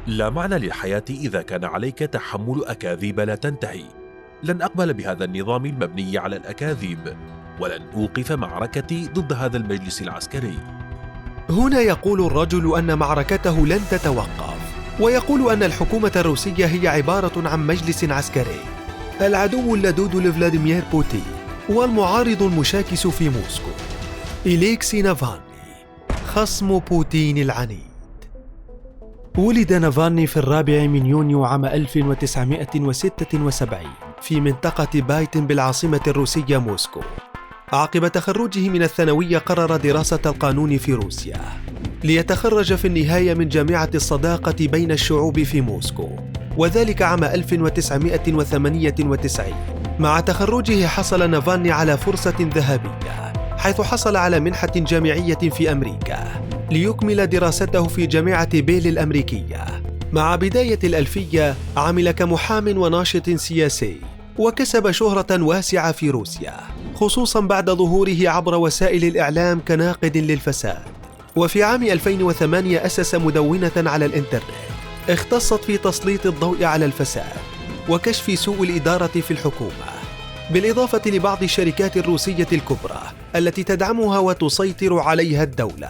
لا معنى للحياة إذا كان عليك تحمل أكاذيب لا تنتهي. لن أقبل بهذا النظام المبني على الأكاذيب، ولن أوقف معركتي ضد هذا المجلس العسكري. هنا يقول الرجل أن معركته لن تتوقف، ويقول أن الحكومة الروسية هي عبارة عن مجلس عسكري. العدو اللدود لفلاديمير بوتين والمعارض المشاكس في موسكو إليكسي نافالني، خصم بوتين العنيد. ولد نافالني في 4 يونيو عام 1976 في منطقة بايتن بالعاصمة الروسية موسكو. عقب تخرجه من الثانوية قرر دراسة القانون في روسيا، ليتخرج في النهاية من جامعة الصداقة بين الشعوب في موسكو، وذلك عام 1998. مع تخرجه حصل نافالني على فرصة ذهبية، حيث حصل على منحة جامعية في أمريكا ليكمل دراسته في جامعة بيل الأمريكية. مع بداية الألفية عمل كمحام وناشط سياسي، وكسب شهرة واسعة في روسيا، خصوصاً بعد ظهوره عبر وسائل الإعلام كناقد للفساد. وفي عام 2008 أسس مدونة على الإنترنت اختصت في تسليط الضوء على الفساد وكشف سوء الإدارة في الحكومة، بالإضافة لبعض الشركات الروسية الكبرى التي تدعمها وتسيطر عليها الدولة.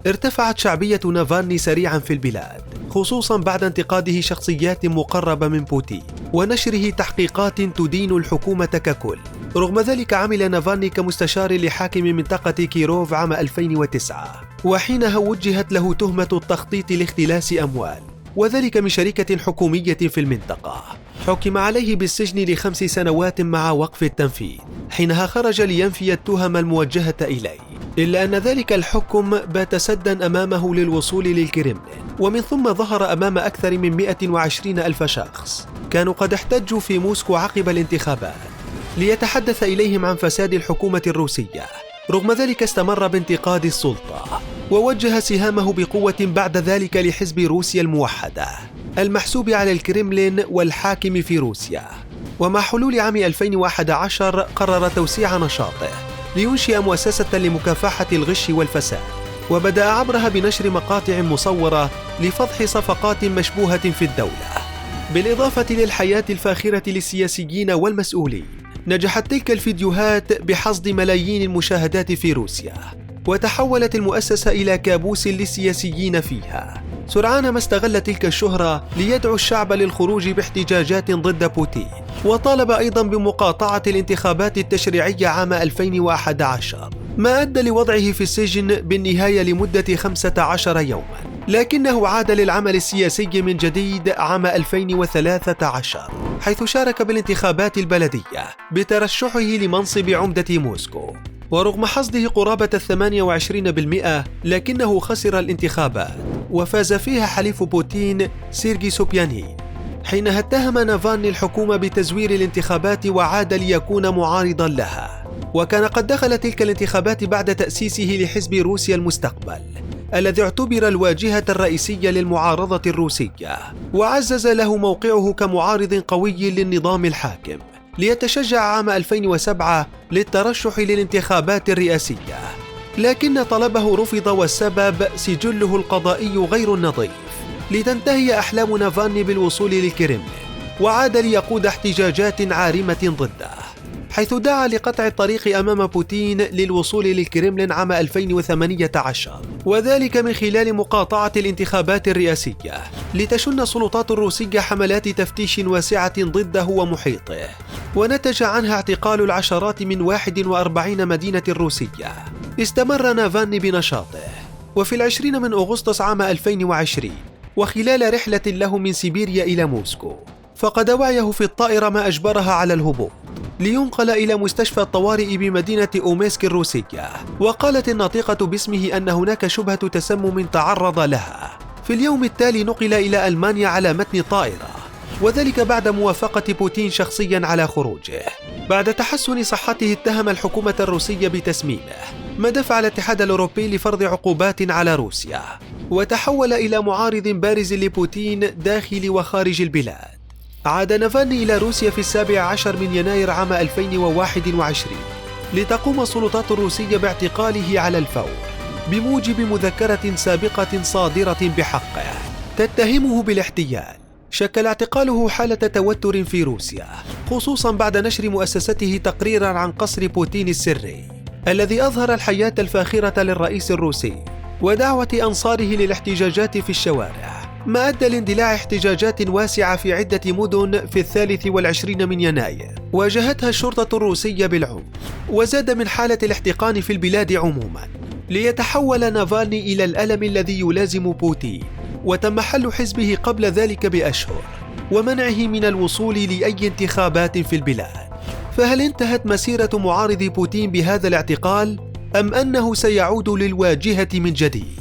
ارتفعت شعبية نافالني سريعا في البلاد، خصوصا بعد انتقاده شخصيات مقربة من بوتين ونشره تحقيقات تدين الحكومة ككل. رغم ذلك عمل نافالني كمستشار لحاكم منطقة كيروف عام 2009، وحينها وجهت له تهمة التخطيط لاختلاس أموال، وذلك من شركة حكومية في المنطقة. حكم عليه بالسجن ل5 سنوات مع وقف التنفيذ، حينها خرج لينفي التهم الموجهة إليه، إلا أن ذلك الحكم بات سدا أمامه للوصول للكرملين، ومن ثم ظهر أمام أكثر من 120 ألف شخص كانوا قد احتجوا في موسكو عقب الانتخابات ليتحدث إليهم عن فساد الحكومة الروسية. رغم ذلك استمر بانتقاد السلطة، ووجه سهامه بقوة بعد ذلك لحزب روسيا الموحدة المحسوب على الكرملين والحاكم في روسيا. ومع حلول عام 2011 قرر توسيع نشاطه لينشئ مؤسسة لمكافحة الغش والفساد، وبدأ عبرها بنشر مقاطع مصورة لفضح صفقات مشبوهة في الدولة. بالإضافة للحياة الفاخرة للسياسيين والمسؤولين، نجحت تلك الفيديوهات بحصد ملايين المشاهدات في روسيا، وتحولت المؤسسة إلى كابوس للسياسيين فيها. سرعان ما استغل تلك الشهرة ليدعو الشعب للخروج باحتجاجات ضد بوتين، وطالب أيضا بمقاطعة الانتخابات التشريعية عام 2011، ما أدى لوضعه في السجن بالنهاية لمدة 15 يوما، لكنه عاد للعمل السياسي من جديد عام 2013، حيث شارك بالانتخابات البلدية بترشحه لمنصب عمدة موسكو. ورغم حصده قرابة 28%، لكنه خسر الانتخابات وفاز فيها حليف بوتين سيرجي سوبيانين. حينها اتهم نافالني الحكومة بتزوير الانتخابات وعاد ليكون معارضا لها، وكان قد دخل تلك الانتخابات بعد تأسيسه لحزب روسيا المستقبل الذي اعتبر الواجهة الرئيسية للمعارضة الروسية، وعزز له موقعه كمعارض قوي للنظام الحاكم، ليتشجع عام 2007 للترشح للانتخابات الرئاسية، لكن طلبه رفض، والسبب سجله القضائي غير النظيف، لتنتهي أحلام نافالني بالوصول للكرملين، وعاد ليقود احتجاجات عارمة ضده، حيث دعا لقطع الطريق أمام بوتين للوصول للكرملين عام 2018، وذلك من خلال مقاطعة الانتخابات الرئاسية، لتشن السلطات الروسية حملات تفتيش واسعة ضده ومحيطه، ونتج عنها اعتقال العشرات من 41 مدينة روسية. استمر نافالني بنشاطه، وفي 20 من أغسطس عام 2020 وخلال رحلة له من سيبيريا إلى موسكو، فقد وعيه في الطائرة ما أجبرها على الهبوط لينقل إلى مستشفى الطوارئ بمدينة أوميسك الروسية. وقالت الناطقة باسمه أن هناك شبهة تسمم تعرض لها. في اليوم التالي نقل إلى ألمانيا على متن طائرة، وذلك بعد موافقة بوتين شخصيا على خروجه. بعد تحسن صحته اتهم الحكومة الروسية بتسميمه، ما دفع الاتحاد الأوروبي لفرض عقوبات على روسيا، وتحول إلى معارض بارز لبوتين داخل وخارج البلاد. عاد نافالني إلى روسيا في 17 من يناير عام 2021 لتقوم السلطات الروسية باعتقاله على الفور بموجب مذكرة سابقة صادرة بحقه. تتهمه بالاحتيال. شكل اعتقاله حالة توتر في روسيا، خصوصا بعد نشر مؤسسته تقريرا عن قصر بوتين السري الذي أظهر الحياة الفاخرة للرئيس الروسي ودعوة أنصاره للاحتجاجات في الشوارع، ما أدى لاندلاع احتجاجات واسعة في عدة مدن في 23 من يناير واجهتها الشرطة الروسية بالعنف، وزاد من حالة الاحتقان في البلاد عموما، ليتحول نافالني إلى الألم الذي يلازم بوتين. وتم حل حزبه قبل ذلك بأشهر ومنعه من الوصول لأي انتخابات في البلاد. فهل انتهت مسيرة معارض بوتين بهذا الاعتقال أم أنه سيعود للواجهة من جديد؟